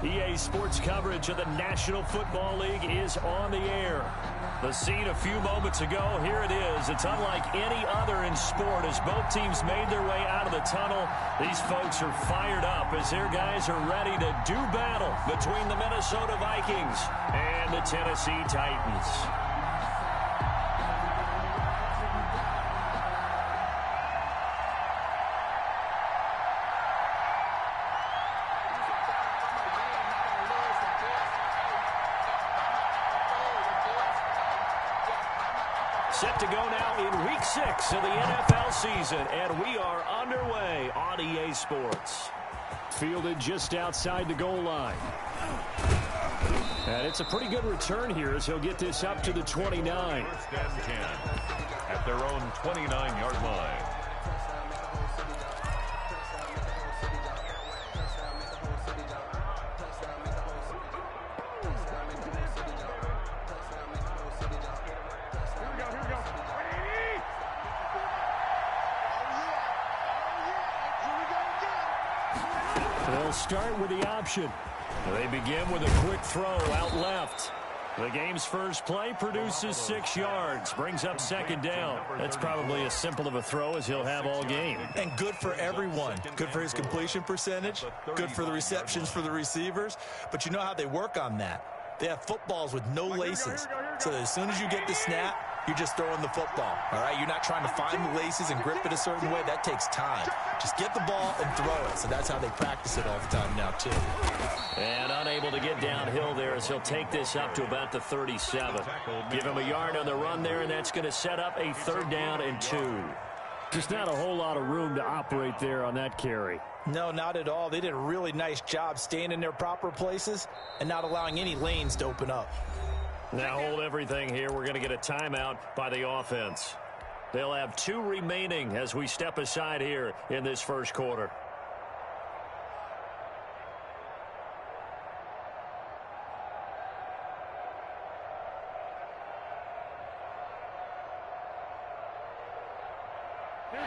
EA Sports coverage of the National Football League is on the air. The scene a few moments ago, here it is. It's unlike any other in sport as both teams made their way out of the tunnel. These folks are fired up as their guys are ready to do battle between the Minnesota Vikings and the Tennessee Titans. Set to go now in Week 6 of the NFL season, and we are underway on EA Sports. Fielded just outside the goal line. And it's a pretty good return here as he'll get this up to the 29. First and 10 at their own 29-yard line. They'll start with the option. They begin with a quick throw out left. The game's first play produces 6 yards, brings up second down. That's probably as simple of a throw as he'll have all game. And good for everyone. Good for his completion percentage. Good for the receptions for the receivers. But you know how they work on that. They have footballs with no laces. So that as soon as you get the snap, you're just throwing the football, all right? You're not trying to find the laces and grip it a certain way. That takes time. Just get the ball and throw it. So that's how they practice it all the time now, too. And unable to get downhill there as he'll take this up to about the 37. Give him a yard on the run there, and that's going to set up a 3rd down and 2. Just not a whole lot of room to operate there on that carry. No, not at all. They did a really nice job staying in their proper places and not allowing any lanes to open up. Now hold everything here. We're going to get a timeout by the offense. They'll have 2 remaining as we step aside here in this first quarter.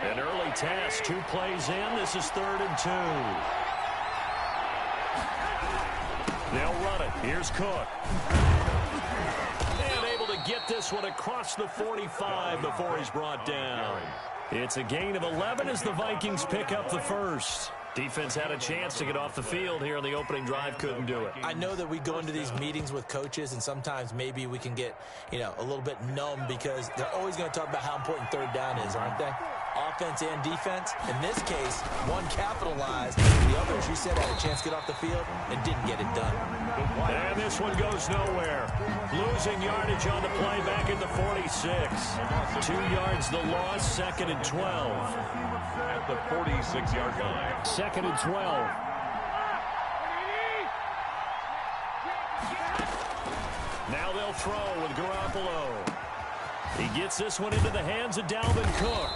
An early test, 2 plays in. This is 3rd and 2. They'll run it. Here's Cook. And able to get this one across the 45 before he's brought down. It's a gain of 11 as the Vikings pick up the first. Defense had a chance to get off the field here on the opening drive, couldn't do it. I know that we go into these meetings with coaches, and sometimes maybe we can get, a little bit numb because they're always going to talk about how important 3rd down is, aren't they? Offense and defense. In this case, one capitalized, the other, as you said, had a chance to get off the field and didn't get it done. And this one goes nowhere. Losing yardage on the play back at the 46. 2 yards the loss, 2nd and 12. At the 46-yard line. 2nd and 12. Now they'll throw with Garoppolo. He gets this one into the hands of Dalvin Cook.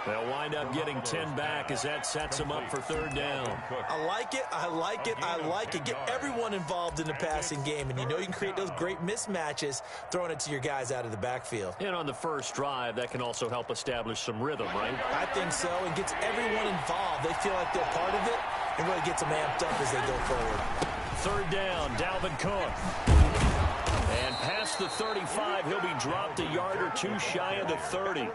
They'll wind up getting 10 back as that sets them up for 3rd down. I like it. I like it. I like it. Get everyone involved in the passing game, and you can create those great mismatches throwing it to your guys out of the backfield. And on the first drive, that can also help establish some rhythm, right? I think so. It gets everyone involved. They feel like they're part of it and really gets them amped up as they go forward. 3rd down, Dalvin Cook. And past the 35, he'll be dropped a yard or 2 shy of the 30.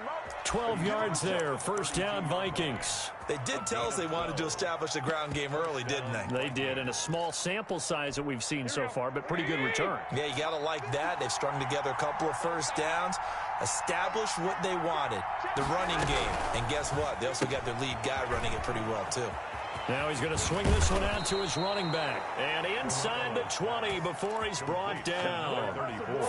12 yards there, 1st down Vikings. They did tell us they wanted to establish the ground game early, didn't they? They did, and a small sample size that we've seen so far, but pretty good return. Yeah, you got to like that. They've strung together a couple of 1st downs, established what they wanted, the running game. And guess what? They also got their lead guy running it pretty well, too. Now he's going to swing this one out to his running back. And inside the 20 before he's brought down.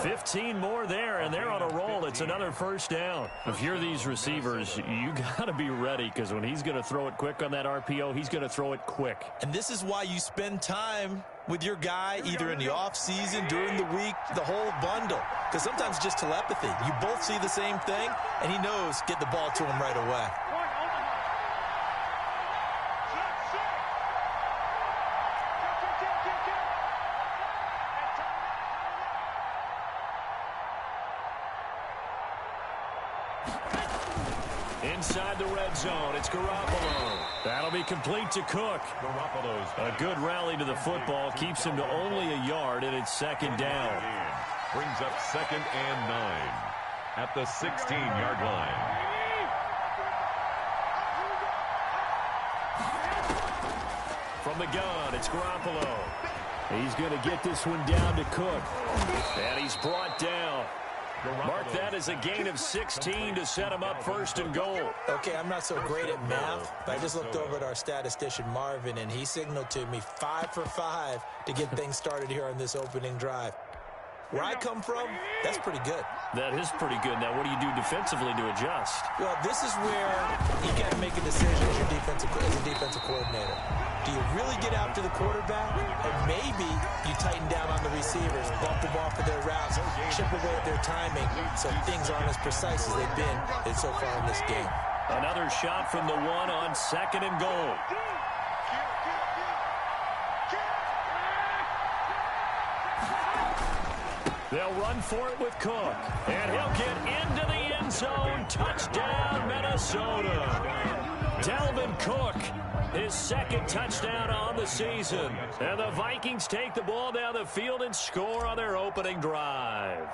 15 more there, and they're on a roll. It's another 1st down. If you're these receivers, you got to be ready because when he's going to throw it quick on that RPO, he's going to throw it quick. And this is why you spend time with your guy either in the offseason, during the week, the whole bundle. Because sometimes it's just telepathy. You both see the same thing, and he knows get the ball to him right away. Inside the red zone, it's Garoppolo. That'll be complete to Cook. A good rally to the football keeps him to only a yard, and it's second down. Brings up 2nd and 9 at the 16-yard line. From the gun, it's Garoppolo. He's going to get this one down to Cook. And he's brought down. Mark that as a gain of 16 to set him up 1st and goal. Okay, I'm not so great at math, but I just looked over at our statistician, Marvin, and he signaled to me 5 for 5 to get things started here on this opening drive. Where I come from, that's pretty good. That is pretty good. Now, what do you do defensively to adjust? Well, this is where you got to make a decision as a defensive coordinator. Do you really get after the quarterback? Or maybe you tighten down on the receivers, bump them off of their routes, chip away at their timing so things aren't as precise as they've been so far in this game. Another shot from the 1 on 2nd and goal. They'll run for it with Cook. And he'll get into the end zone. Touchdown, Minnesota. Dalvin Cook, his 2nd touchdown on the season. And the Vikings take the ball down the field and score on their opening drive.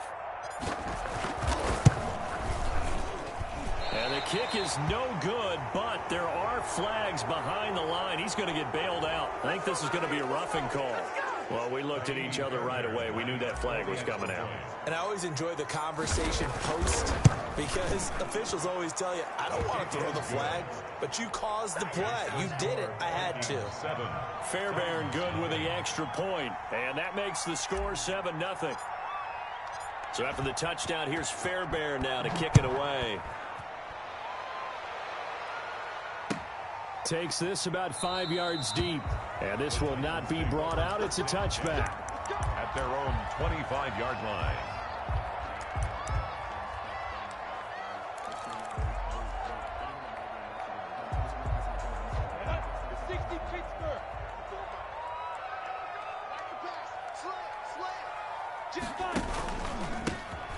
And the kick is no good, but there are flags behind the line. He's going to get bailed out. I think this is going to be a roughing call. Well, we looked at each other right away. We knew that flag was coming out. And I always enjoy the conversation post because officials always tell you, I don't want to throw the flag, but you caused the play. You did it. I had to. Fairbairn good with the extra point, and that makes the score 7-0. So after the touchdown, here's Fairbairn now to kick it away. Takes this about 5 yards deep. And this will not be brought out. It's a touchback. At their own 25-yard line.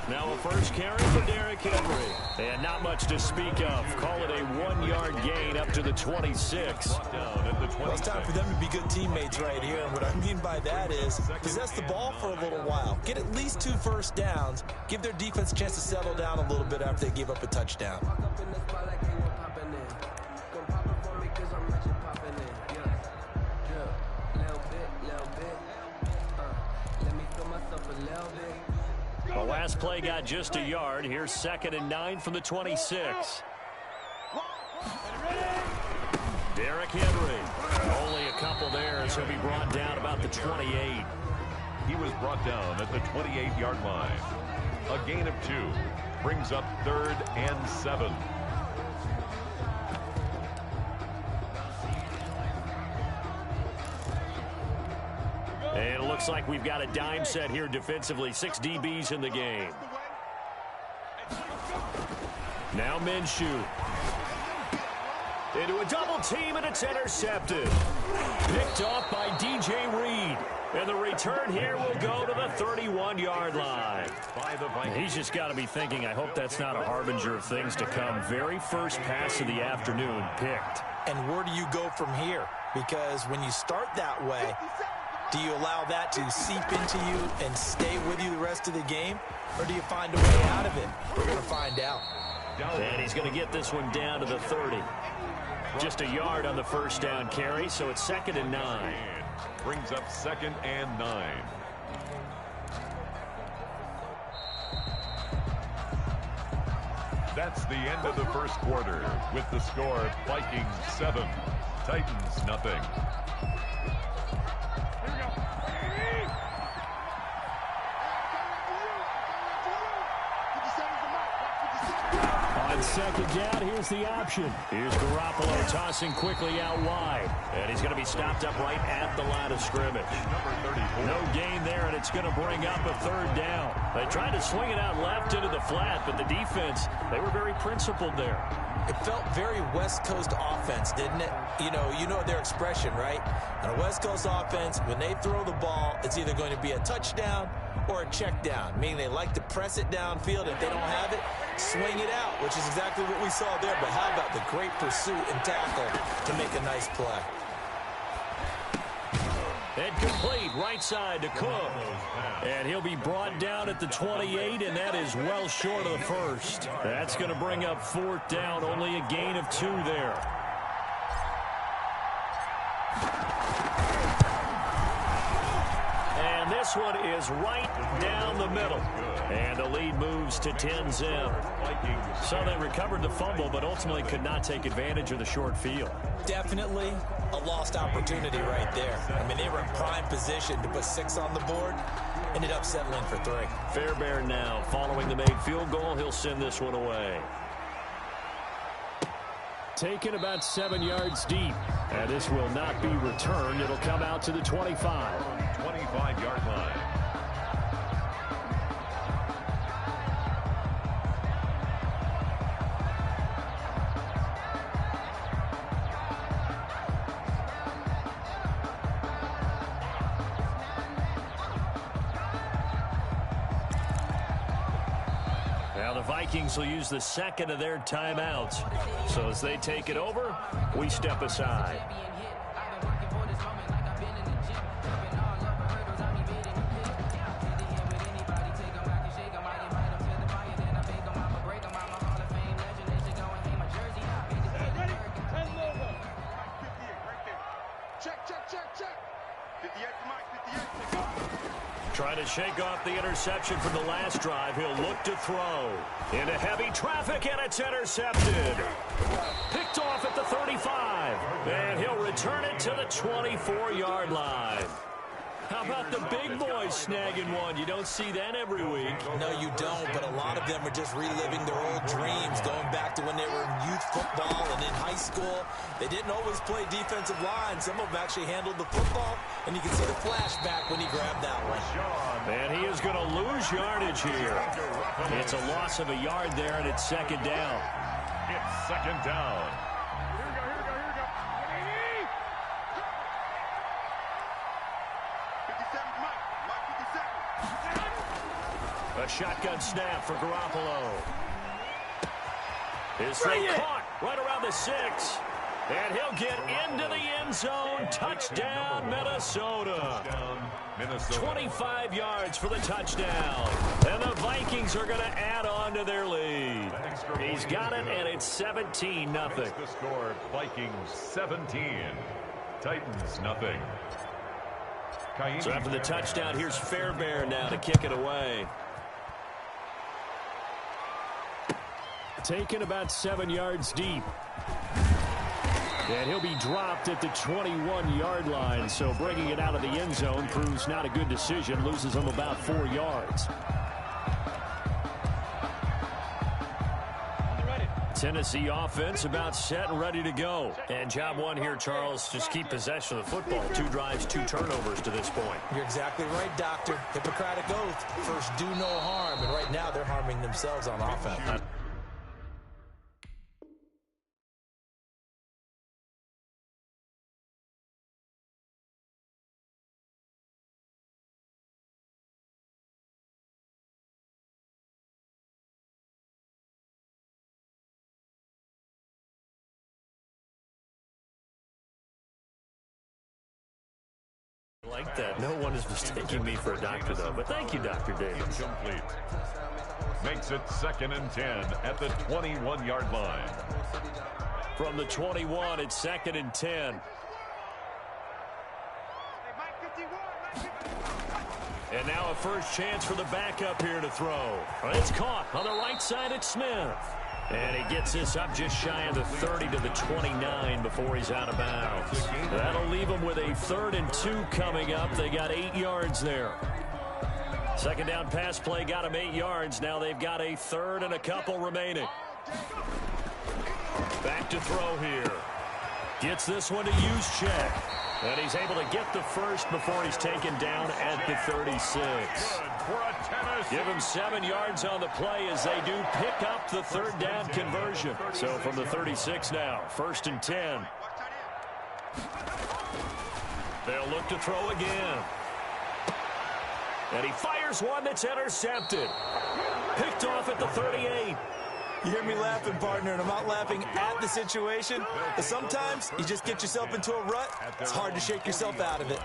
Now a first carry for Derrick Henry. And not much to speak of. Call it a 1-yard gain up to the 26. Well, it's time for them to be good teammates right here. And what I mean by that is possess the ball for a little while. Get at least 2 first downs. Give their defense a chance to settle down a little bit after they give up a touchdown. The last play got just a yard. Here's 2nd and 9 from the 26. Derrick Henry. Only a couple there as he'll be brought down about the 28. He was brought down at the 28-yard line. A gain of 2. Brings up 3rd and 7. And it looks like we've got a dime set here defensively. 6 DBs in the game. Now Minshew. Into a double team, and it's intercepted. Picked off by DJ Reed. And the return here will go to the 31-yard line. He's just got to be thinking, I hope that's not a harbinger of things to come. Very first pass of the afternoon picked. And where do you go from here? Because when you start that way, do you allow that to seep into you and stay with you the rest of the game? Or do you find a way out of it? We're going to find out. And he's going to get this one down to the 30. Just a yard on the first down carry, so it's 2nd and 9. Brings up 2nd and 9. That's the end of the first quarter with the score Vikings 7, Titans nothing. On 2nd down, here's the option. Here's Garoppolo tossing quickly out wide. And he's going to be stopped up right at the line of scrimmage. No gain there, and it's going to bring up a 3rd down. They tried to swing it out left into the flat, but the defense, they were very principled there. It felt very West Coast offense, didn't it? You know their expression, right? On a West Coast offense, when they throw the ball, it's either going to be a touchdown or a check down, meaning they like to press it downfield. If they don't have it, swing it out, which is exactly what we saw there. But how about the great pursuit and tackle to make a nice play? Incomplete, right side to Cook. And he'll be brought down at the 28, and that is well short of the first. That's going to bring up 4th down, only a gain of 2 there. And this one is right down the middle. And the lead moves to 10-zip. So they recovered the fumble, but ultimately could not take advantage of the short field. Definitely a lost opportunity right there. I mean, they were in prime position to put 6 on the board. Ended up settling for 3. Fairbairn now, following the made field goal, he'll send this one away. Taken about 7 yards deep. And this will not be returned. It'll come out to the 25. 25-yard line. Now the Vikings will use the second of their timeouts. So as they take it over, we step aside. Trying to shake off the interception from the last drive. He'll look to throw. Into heavy traffic, and it's intercepted. Picked off at the 35. And he'll return it to the 24-yard line. How about the big boys snagging one? You don't see that every week. No, you don't, but a lot of them are just reliving their old dreams, going back to when they were in youth football and in high school. They didn't always play defensive line. Some of them actually handled the football, and you can see the flashback when he grabbed that one. And he is going to lose yardage here. It's a loss of a yard there, and it's 2nd down. It's 2nd down. A shotgun snap for Garoppolo. His throw caught right around the 6. And he'll get into the end zone. Touchdown, Minnesota. 25 yards for the touchdown. And the Vikings are going to add on to their lead. He's got it, and it's 17-0. The score, Vikings 17. Titans nothing. So after the touchdown, here's Fairbairn now to kick it away. Taken about 7 yards deep. And he'll be dropped at the 21-yard line. So bringing it out of the end zone proves not a good decision. Loses him about 4 yards. Tennessee offense about set and ready to go. And job one here, Charles, just keep possession of the football. 2 drives, 2 turnovers to this point. You're exactly right, Doctor. Hippocratic oath. First, do no harm. And right now, they're harming themselves on offense. Like that. No one is mistaking me for a doctor, though. But thank you, Dr. Davis. Incomplete. Makes it 2nd and 10 at the 21-yard line. From the 21, it's 2nd and 10. And now a first chance for the backup here to throw. It's caught on the right side at Smith. And he gets this up just shy of the 30 to the 29 before he's out of bounds. That'll leave him with a 3rd and 2 coming up. They got 8 yards there. Second down pass play got him 8 yards. Now they've got a 3rd and a couple remaining. Back to throw here. Gets this one to Juszczyk. And he's able to get the first before he's taken down at the 36. Give him 7 yards on the play as they do pick up the third down conversion. So from the 36 now, 1st and 10. They'll look to throw again. And he fires one that's intercepted. Picked off at the 38. You hear me laughing, partner, and I'm not laughing at the situation. But sometimes you just get yourself into a rut. It's hard to shake yourself out of it.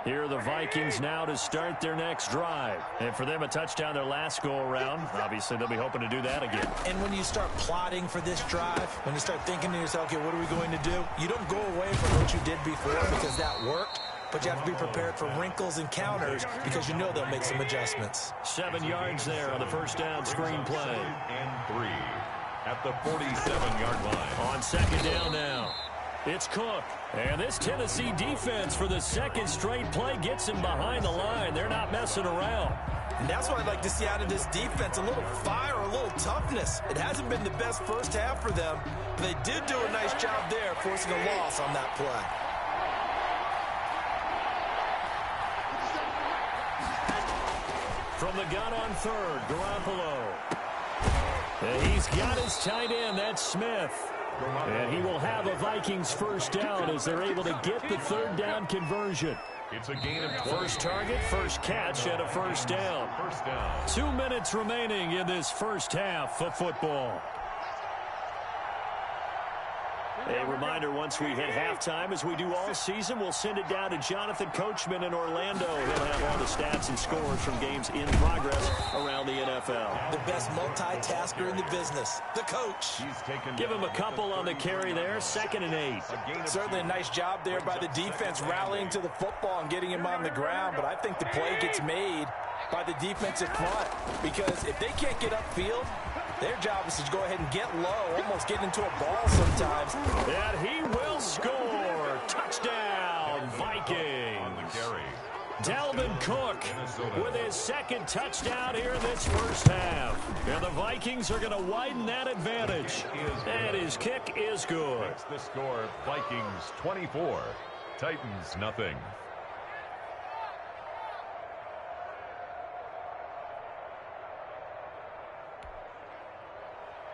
Here are the Vikings now to start their next drive. And for them, a touchdown their last go-around. Obviously, they'll be hoping to do that again. And when you start plotting for this drive, when you start thinking to yourself, okay, what are we going to do? You don't go away from what you did before because that worked. But you have to be prepared for wrinkles and counters because you know they'll make some adjustments. 7 yards there on the first down screen play. And 3 at the 47-yard line. On second down now. It's Cook. And this Tennessee defense for the second straight play gets him behind the line. They're not messing around. And that's what I'd like to see out of this defense, a little fire, a little toughness. It hasn't been the best first half for them, but they did do a nice job there forcing a loss on that play. From the gun on third, Garoppolo. And he's got his tight end, that's Smith. And he will have a Vikings first down as they're able to get the third down conversion. It's a gain of 20. First target, first catch, and a first down. 2 minutes remaining in this first half of football. A reminder, once we hit halftime, as we do all season, we'll send it down to Jonathan Coachman in Orlando. He'll have all the stats and scores from games in progress around the NFL. The best multitasker in the business, the coach. Give him a couple on the carry there, 2nd and 8. Certainly a nice job there by the defense rallying to the football and getting him on the ground, but I think the play gets made by the defensive front because if they can't get upfield, their job is to go ahead and get low, almost get into a ball sometimes. And he will score. Touchdown, Vikings. Dalvin Cook with his second touchdown here in this first half. And the Vikings are going to widen that advantage. And his kick is good. That's the score. Vikings 24, Titans nothing.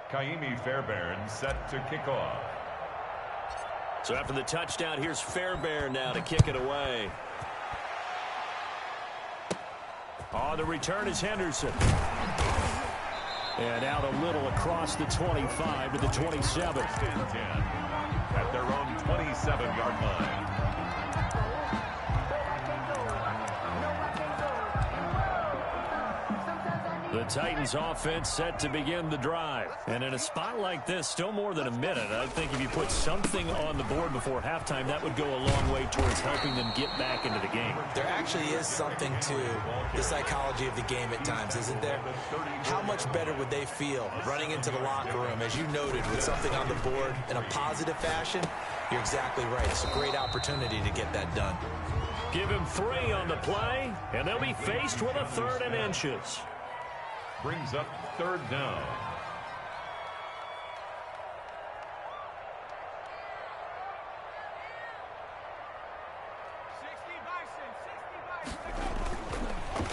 Kaimi Fairbairn set to kick off. So after the touchdown, here's Fairbairn now to kick it away. On the return is Henderson. And out a little across the 25 to the 27. At their own 27-yard line. The Titans offense set to begin the drive. And in a spot like this, still more than a minute, I think if you put something on the board before halftime, that would go a long way towards helping them get back into the game. There actually is something to the psychology of the game at times, isn't there? How much better would they feel running into the locker room, as you noted, with something on the board in a positive fashion? You're exactly right. It's a great opportunity to get that done. Give him 3 on the play, and they'll be faced with a 3rd and inches. Brings up 3rd down.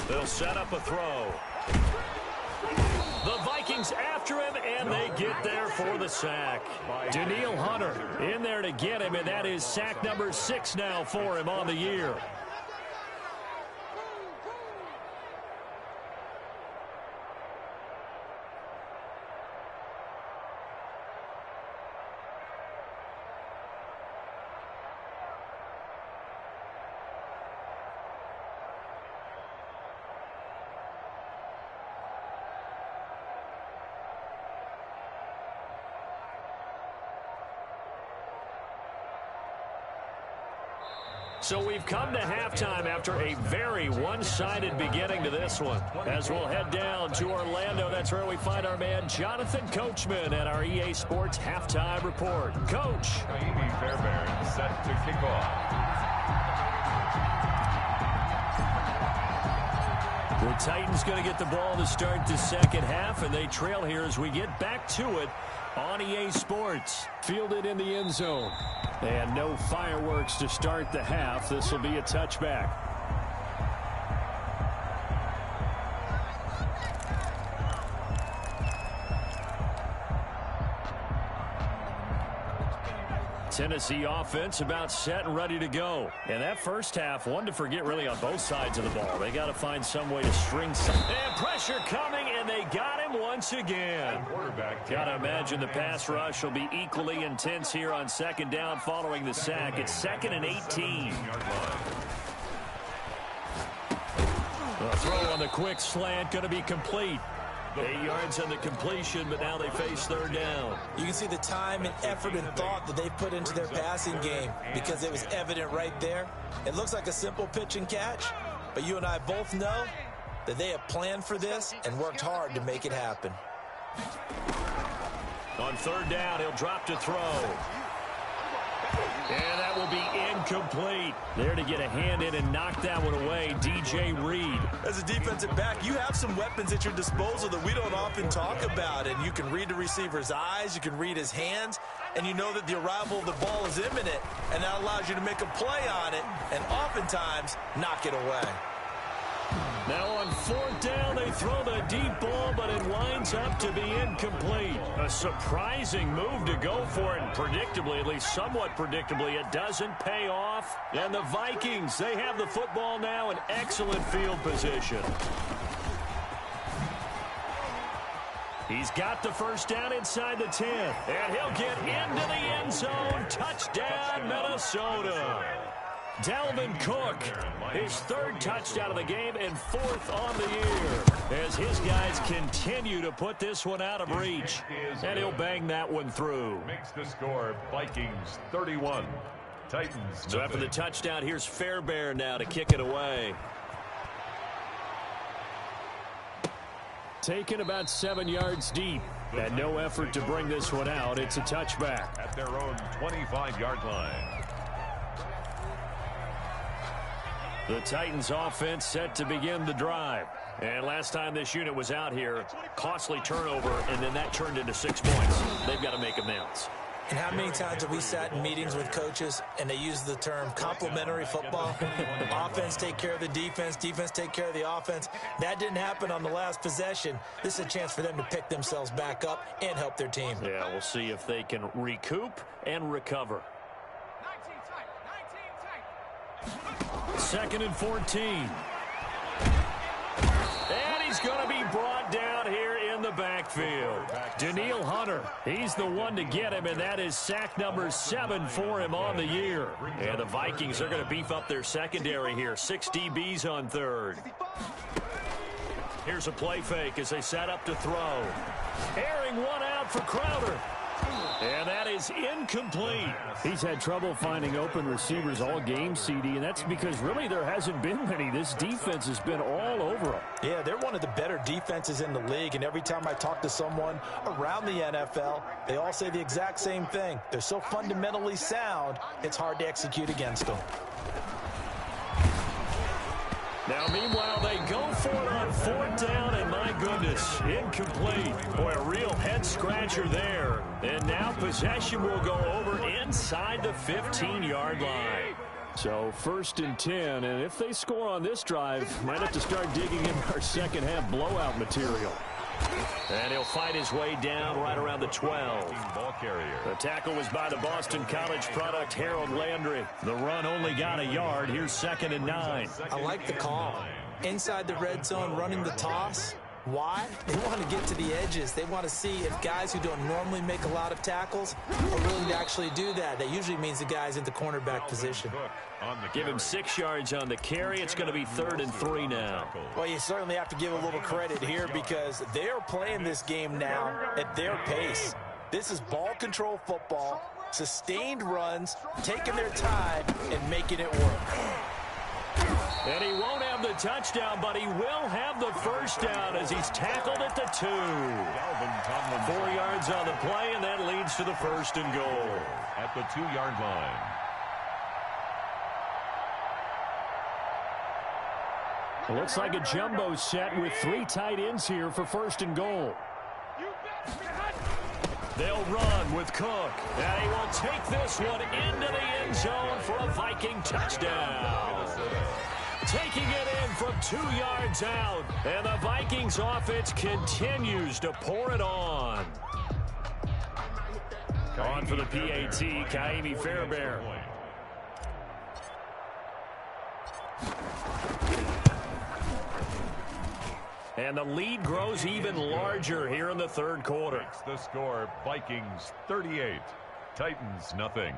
They'll set up a throw. The Vikings after him, and they get there for the sack. Danielle Hunter in there to get him, and that is sack number 6 now for him on the year. So we've come to halftime after a very one-sided beginning to this one. As we'll head down to Orlando, that's where we find our man Jonathan Coachman at our EA Sports Halftime Report. Coach. Kaimi Fairbairn set to kick off. The Titans going to get the ball to start the second half, and they trail here as we get back to it on EA Sports. Fielded in the end zone. And no fireworks to start the half. This will be a touchback. Tennessee offense about set and ready to go. And that first half, one to forget really on both sides of the ball. They got to find some way to string some. And pressure coming, and they got him once again. Got to imagine the pass rush will be equally intense here on second down following the sack. It's 2nd and 18. The throw on the quick slant going to be complete. 8 yards on the completion, but now they face third down. You can see the time and effort and thought that they put into their passing game because it was evident right there. It looks like a simple pitch and catch, but you and I both know that they have planned for this and worked hard to make it happen. On third down, he'll drop to throw. And that will be incomplete. There to get a hand in and knock that one away, DJ Reed. As a defensive back, you have some weapons at your disposal that we don't often talk about. And you can read the receiver's eyes, you can read his hands, and you know that the arrival of the ball is imminent. And that allows you to make a play on it and oftentimes knock it away. Now on fourth down, they throw the deep ball, but it winds up to be incomplete. A surprising move to go for it, and predictably, at least somewhat predictably, it doesn't pay off. And the Vikings, they have the football now in excellent field position. He's got the first down inside the 10, and he'll get into the end zone. Touchdown, Minnesota. Dalvin Cook, his third touchdown of the game and 4th on the year as his guys continue to put this one out of reach. And he'll bang that one through. Makes the score Vikings 31, Titans. So after the touchdown, here's Fairbairn now to kick it away. Taken about 7 yards deep. And no effort to bring this one out. It's a touchback. At their own 25-yard line. The Titans offense set to begin the drive. And last time this unit was out here, costly turnover, and then that turned into 6 points. They've got to make amends. And how many times have we sat in meetings with coaches and they use the term complementary football? Offense take care of the defense, defense take care of the offense. That didn't happen on the last possession. This is a chance for them to pick themselves back up and help their team. Yeah, we'll see if they can recoup and recover. 2nd and 14. And he's going to be brought down here in the backfield. Daniil Hunter, he's the one to get him, and that is sack number 7 for him on the year. And the Vikings are going to beef up their secondary here. 6 DBs on third. Here's a play fake as they set up to throw. Airing one out for Crowder. And that is incomplete. He's had trouble finding open receivers all game, CD, and that's because really there hasn't been many. This defense has been all over them. Yeah, they're one of the better defenses in the league, and every time I talk to someone around the NFL, they all say the exact same thing. They're so fundamentally sound, it's hard to execute against them. Now, meanwhile, they go for it on fourth down, and my goodness, incomplete. Boy, a real head-scratcher there. And now possession will go over inside the 15-yard line. So 1st and 10, and if they score on this drive, might have to start digging in our second-half blowout material. And he'll fight his way down right around the 12. Ball carrier. The tackle was by the Boston College product, Harold Landry. The run only got a yard. Here's 2nd and 9. I like the call. Inside the red zone, running the toss. Why? They want to get to the edges. They want to see if guys who don't normally make a lot of tackles are willing to actually do that. That usually means the guy's in the cornerback position. Give him 6 yards on the carry. It's going to be 3rd and 3 now. Well, you certainly have to give a little credit here because they are playing this game now at their pace. This is ball control football, sustained runs, taking their time and making it work. And he won't have the touchdown, but he will have the first down as he's tackled at the 2. 4 yards on the play, and that leads to the 1st and goal. At the 2-yard line. It looks like a jumbo set with 3 tight ends here for 1st and goal. They'll run with Cook, and he will take this one into the end zone for a Viking touchdown. Taking it in from 2 yards out, and the Vikings offense continues to pour it on. On for the PAT, Kaimi Fairbairn. And the lead grows even larger here in the 3rd quarter. Makes the score Vikings 38, Titans nothing.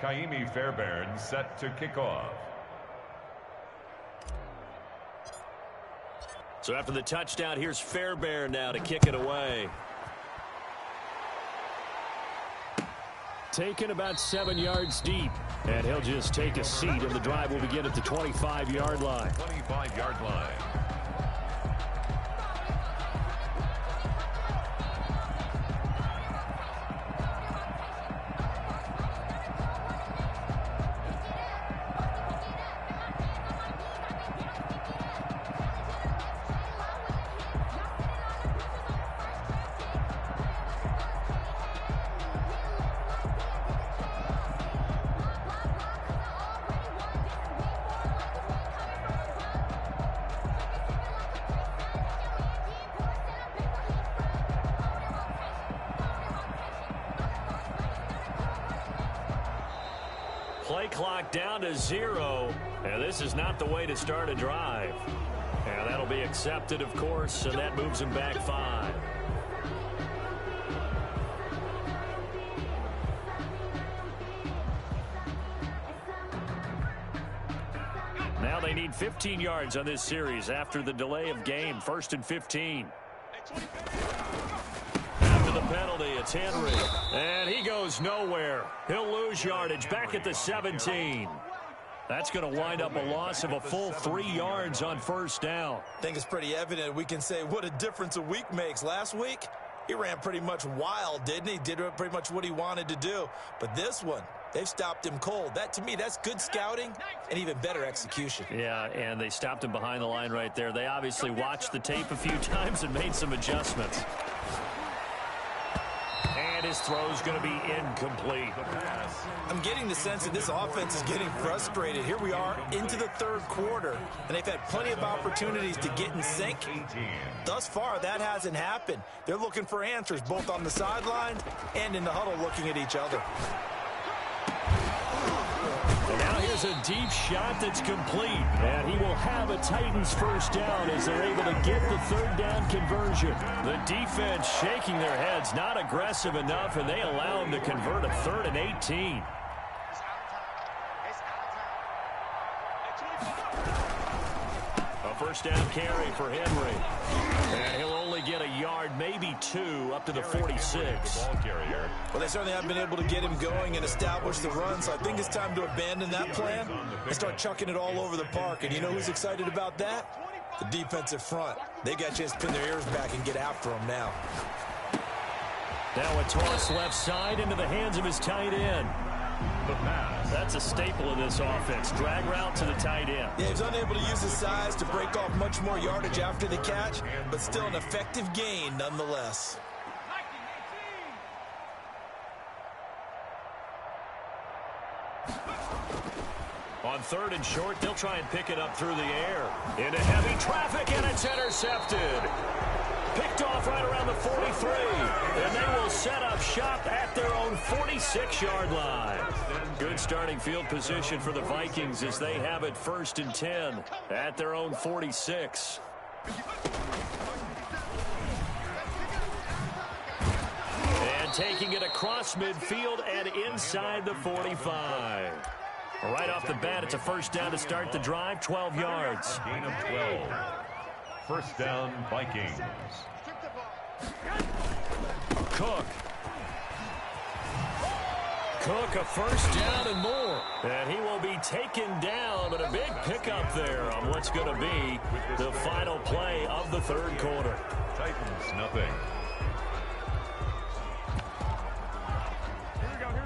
Kaimi Fairbairn set to kick off. So after the touchdown, here's Fairbairn now to kick it away. Taken about 7 yards deep. And he'll just take a seat, and the drive will begin at the 25-yard line. 25-yard line. Play clock down to 0, and this is not the way to start a drive. And that'll be accepted, of course, and that moves him back 5. Now they need 15 yards on this series after the delay of game. 1st and 15. After the penalty, it's Henry. And he goes nowhere. He'll lose yardage back at the 17. That's going to wind up a loss of a full 3 yards on 1st down. I think it's pretty evident. We can say what a difference a week makes. Last week, he ran pretty much wild, didn't he? Did pretty much what he wanted to do. But this one, they've stopped him cold. That, to me, that's good scouting and even better execution. Yeah, and they stopped him behind the line right there. They obviously watched the tape a few times and made some adjustments. And his throw's going to be incomplete. I'm getting the sense that this offense is getting frustrated. Here we are into the 3rd quarter, and they've had plenty of opportunities to get in sync. Thus far, that hasn't happened. They're looking for answers both on the sidelines and in the huddle looking at each other. And now here's a deep shot that's complete. And he will have a Titans 1st down as they're able to get the 3rd down conversion. The defense shaking their heads, not aggressive enough, and they allow him to convert a 3rd and 18. A 1st down carry for Henry. And he'll only get a yard, maybe 2, up to the 46. Well, they certainly haven't been able to get him going and establish the run, so I think it's time to abandon that plan and start chucking it all over the park. And you know who's excited about that? The defensive front. They got a chance to pin their ears back and get after him now. Now a toss left side into the hands of his tight end. That's a staple of this offense. Drag route to the tight end. Yeah, he's unable to use his size to break off much more yardage after the catch, but still an effective gain nonetheless. On 3rd and short, they'll try and pick it up through the air. Into heavy traffic, and it's intercepted. Picked off right around the 43. And they will set up shop at their own 46-yard line. Good starting field position for the Vikings as they have it 1st and 10 at their own 46. And taking it across midfield and inside the 45. Right off the bat, it's a 1st down to start the drive, 12 yards. Gain of 12. 1st down, Vikings. Cook. Cook, a first down and more. And he will be taken down, but a big pickup there on what's going to be the final play of the third quarter. Titans, nothing.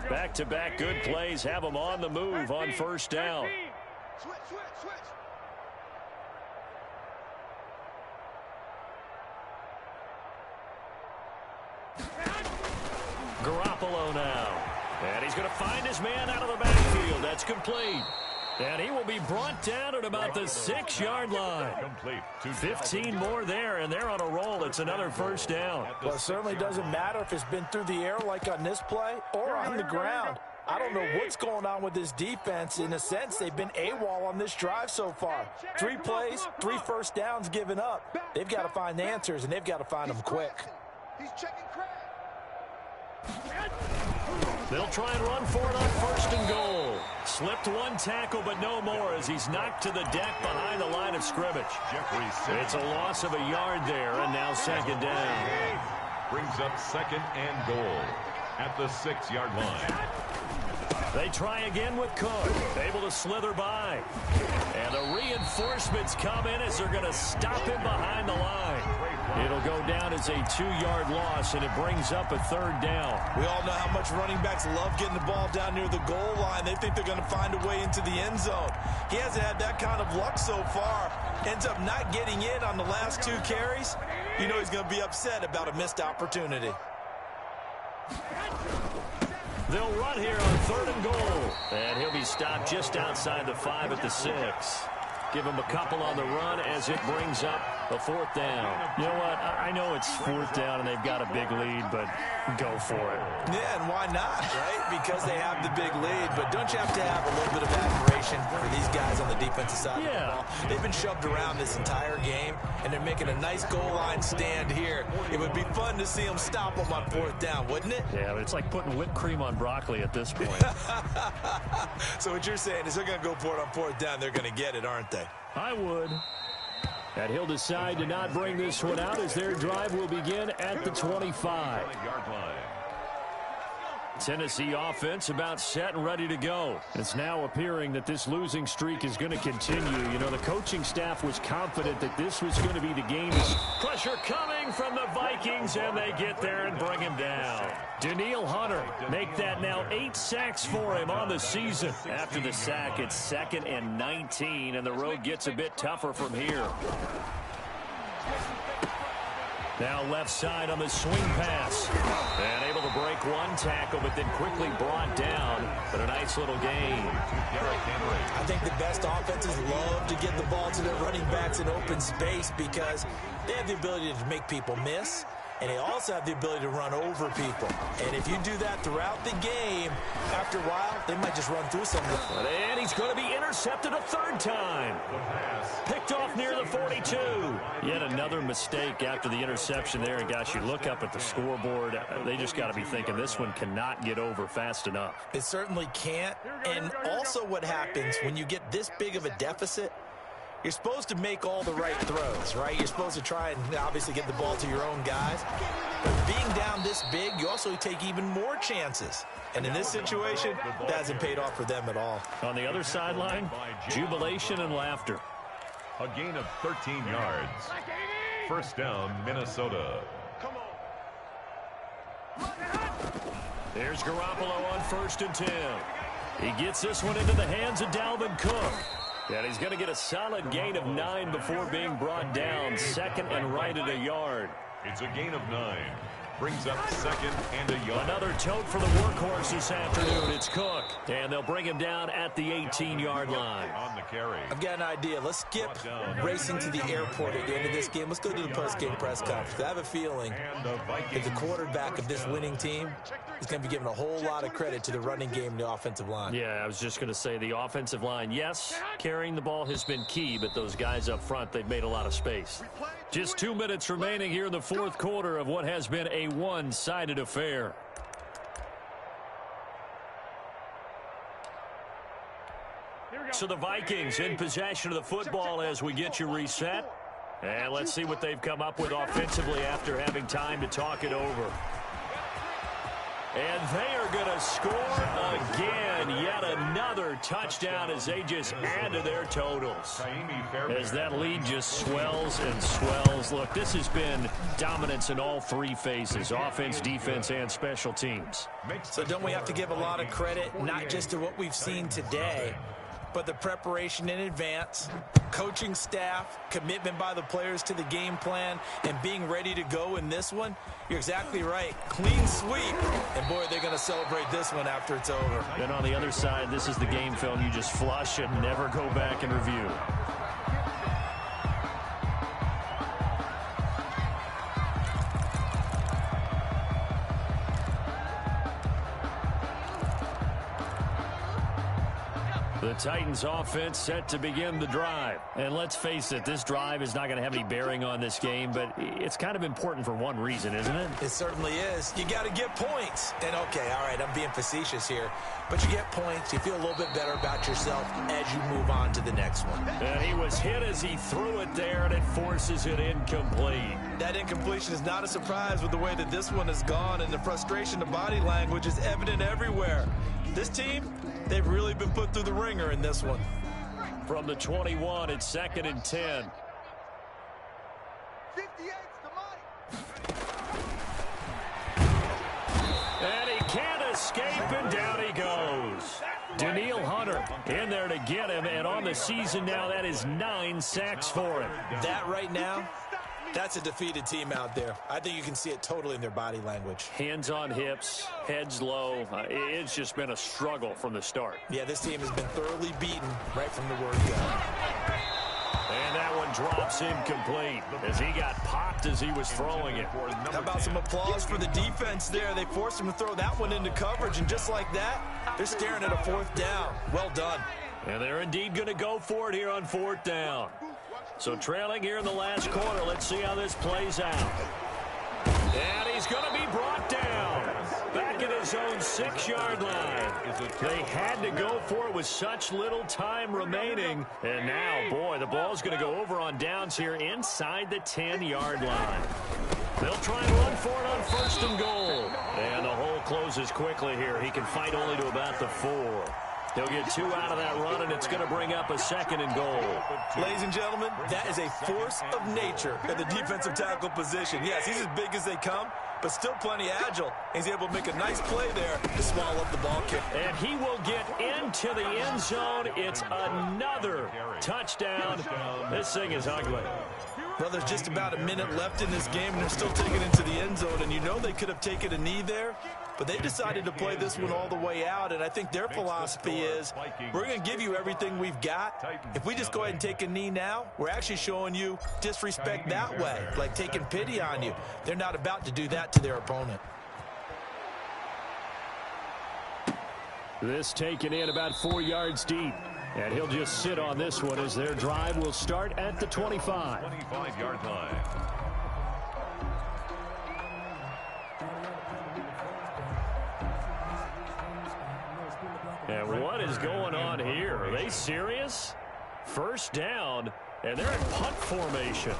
Back-to-back good plays have them on the move on first down. Switch. Garoppolo now. And he's going to find his man out of the backfield. That's complete. And he will be brought down at about the 6-yard line. Complete. 15 more there, and they're on a roll. It's another first down. Well, it certainly doesn't matter if it's been through the air like on this play or on the ground. I don't know what's going on with this defense. In a sense, they've been AWOL on this drive so far. 3 plays, 3 first downs given up. They've got to find the answers, and they've got to find them quick. He's checking Craig. They'll try and run for it on first and goal. Slipped one tackle, but no more as he's knocked to the deck behind the line of scrimmage. It's a loss of a yard there, and now second down. Brings up second and goal at the 6-yard line. They try again with Cook. Able to slither by. And the reinforcements come in as they're going to stop him behind the line. It'll go down as a 2-yard loss, and it brings up a third down. We all know how much running backs love getting the ball down near the goal line. They think they're going to find a way into the end zone. He hasn't had that kind of luck so far. Ends up not getting in on the last 2 carries. You know he's going to be upset about a missed opportunity. They'll run here on third and goal. And he'll be stopped just outside the 5 at the 6. Give him a couple on the run as it brings up a 4th down. You know what? I know it's 4th down and they've got a big lead, but go for it. Yeah, and why not, right? Because they have the big lead. But don't you have to have a little bit of admiration for these guys on the defensive side of the ball? They've been shoved around this entire game, and they're making a nice goal line stand here. It would be fun to see them stop them on 4th down, wouldn't it? Yeah, but it's like putting whipped cream on broccoli at this point. So what you're saying is they're going to go for it on 4th down. They're going to get it, aren't they? I would. And he'll decide to not bring this one out as their drive will begin at the 25. Tennessee offense about set and ready to go. It's now appearing that this losing streak is going to continue. You know, the coaching staff was confident that this was going to be the game. Pressure coming from the Vikings, and they get there and bring him down. Danielle Hunter make that now 8 sacks for him on the season. After the sack, it's 2nd and 19, and the road gets a bit tougher from here. Now left side on the swing pass. And able to break one tackle, but then quickly brought down. But a nice little gain. I think the best offenses love to get the ball to their running backs in open space because they have the ability to make people miss. And they also have the ability to run over people. And if you do that throughout the game, after a while, they might just run through some of them. And he's going to be intercepted a 3rd time. Picked off near the 42. Yet another mistake after the interception there. And gosh, you look up at the scoreboard, they just got to be thinking this one cannot get over fast enough. It certainly can't. And also what happens when you get this big of a deficit, you're supposed to make all the right throws, right? You're supposed to try and obviously get the ball to your own guys. But being down this big, you also take even more chances. And in this situation, that hasn't paid off for them at all. On the other sideline, jubilation and laughter. A gain of 13 yards. First down, Minnesota. There's Garoppolo on 1st and 10. He gets this one into the hands of Dalvin Cook. And he's going to get a solid gain of 9 before being brought down. 2nd and right at a yard. It's a gain of 9. Brings up 2nd and a yard. Another tote for the workhorse this afternoon. It's Cook. And they'll bring him down at the 18-yard line. On the carry. I've got an idea. Let's skip racing to the airport at the end of this game. Let's go to the post-game press conference. I have a feeling that the quarterback of this winning team is going to be giving a whole lot of credit to the running game and the offensive line. Yeah, I was just going to say the offensive line, yes, carrying the ball has been key, but those guys up front, they've made a lot of space. Just 2 minutes remaining here in the 4th quarter of what has been a one-sided affair. So the Vikings in possession of the football as we get you reset. And let's see what they've come up with offensively after having time to talk it over. And they are going to score again. Yet another touchdown as they just add to their totals. As that lead just swells and swells. Look, this has been dominance in all three phases, offense, defense, and special teams. So don't we have to give a lot of credit, not just to what we've seen today, but the preparation in advance, coaching staff, commitment by the players to the game plan, and being ready to go in this one? You're exactly right. Clean sweep. And, boy, they're going to celebrate this one after it's over. Then on the other side, this is the game film you just flush and never go back and review. The Titans offense set to begin the drive. And let's face it, this drive is not going to have any bearing on this game, but it's kind of important for one reason, isn't it? It certainly is. You got to get points. And, okay, all right, I'm being facetious here. But you get points, you feel a little bit better about yourself as you move on to the next one. And he was hit as he threw it there, and it forces it incomplete. That incompletion is not a surprise with the way that this one has gone, and the frustration of body language is evident everywhere. This team, they've really been put through the ringer in this one. From the 21, it's 2nd and 10. 58's the money. And he can't escape, and down he goes. Daniil Hunter in there to get him, and on the season now, that is 9 sacks for him. That right now, that's a defeated team out there. I think you can see it totally in their body language. Hands on hips, heads low. It's just been a struggle from the start. Yeah, this team has been thoroughly beaten right from the word go. And that one drops incomplete as he got popped as he was throwing it. How about some applause for the defense there? They forced him to throw that one into coverage, and just like that, they're staring at a 4th down. Well done. And they're indeed going to go for it here on 4th down. So trailing here in the last quarter, let's see how this plays out. And he's going to be brought down back at his own 6-yard line. They had to go for it with such little time remaining. And now, boy, the ball's going to go over on downs here inside the 10-yard line. They'll try and run for it on 1st and goal. And the hole closes quickly here. He can fight only to about the 4. He'll get 2 out of that run, and it's going to bring up a 2nd and goal. Ladies and gentlemen, that is a force of nature at the defensive tackle position. Yes, he's as big as they come, but still plenty agile. He's able to make a nice play there to swallow up the ball kick. And he will get into the end zone. It's another touchdown. This thing is ugly. Well, there's just about a minute left in this game, and they're still taking it into the end zone. And you know they could have taken a knee there, but they decided to play this one all the way out. And I think their philosophy is, we're going to give you everything we've got. If we just go ahead and take a knee now, we're actually showing you disrespect that way, like taking pity on you. They're not about to do that to their opponent. This taken in about 4 yards deep. And he'll just sit on this one as their drive will start at the 25. 25-yard line. And what is going on here? Are they serious? 1st down, and they're in punt formation.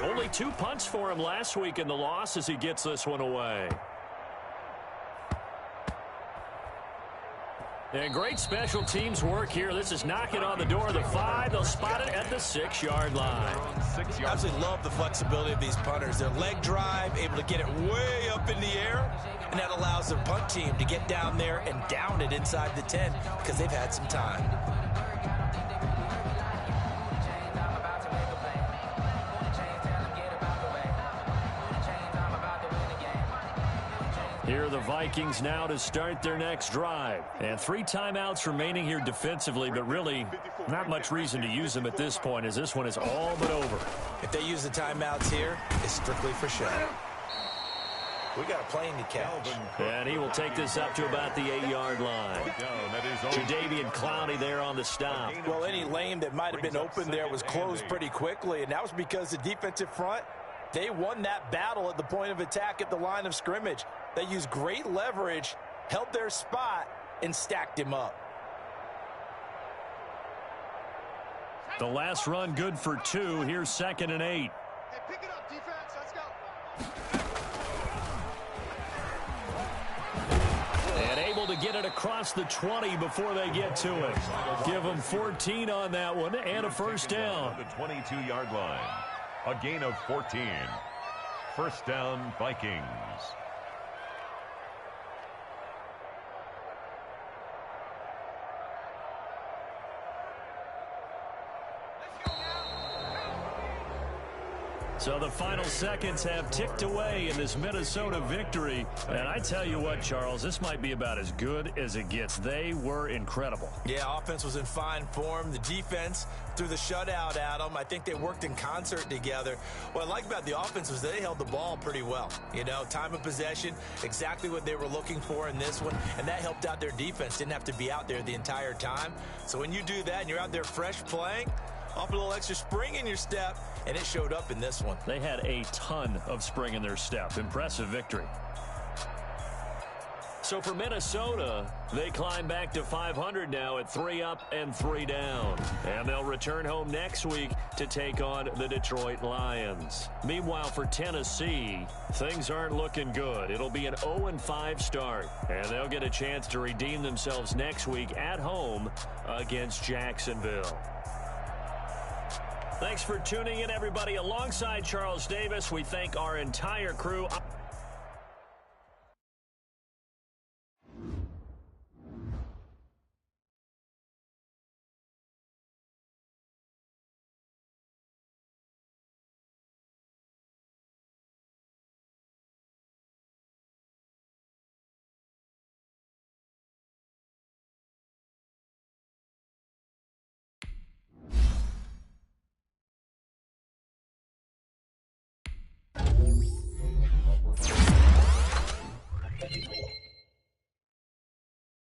Only 2 punts for him last week in the loss as he gets this one away. And great special teams work here. This is knocking on the door of the 5. They'll spot it at the 6-yard line. I absolutely love the flexibility of these punters. Their leg drive, able to get it way up in the air, and that allows their punt team to get down there and down it inside the 10 because they've had some time. Here are the Vikings now to start their next drive. And 3 timeouts remaining here defensively, but really not much reason to use them at this point as this one is all but over. If they use the timeouts here, it's strictly for show. We got a plane to catch. And he will take this up to about the 8-yard line. Jadeveon Clowney there on the stop. Well, any lane that might have been open there was closed pretty quickly, and that was because the defensive front, they won that battle at the point of attack at the line of scrimmage. They used great leverage, held their spot, and stacked him up. The last run good for 2. Here's 2nd and 8. Hey, pick it up, defense. Let's go. And able to get it across the 20 before they get to it. Give them 14 on that one and a first down. The 22-yard line. A gain of 14. First down, Vikings. So the final seconds have ticked away in this Minnesota victory. And I tell you what, Charles, this might be about as good as it gets. They were incredible. Yeah, offense was in fine form. The defense threw the shutout at them. I think they worked in concert together. What I like about the offense was they held the ball pretty well. You know, time of possession, exactly what they were looking for in this one. And that helped out their defense. Didn't have to be out there the entire time. So when you do that and you're out there fresh playing, off a little extra spring in your step, and it showed up in this one. They had a ton of spring in their step. Impressive victory. So for Minnesota, they climb back to 500 now at 3 up and 3 down. And they'll return home next week to take on the Detroit Lions. Meanwhile, for Tennessee, things aren't looking good. It'll be an 0-5 start. And they'll get a chance to redeem themselves next week at home against Jacksonville. Thanks for tuning in, everybody. Alongside Charles Davis, we thank our entire crew.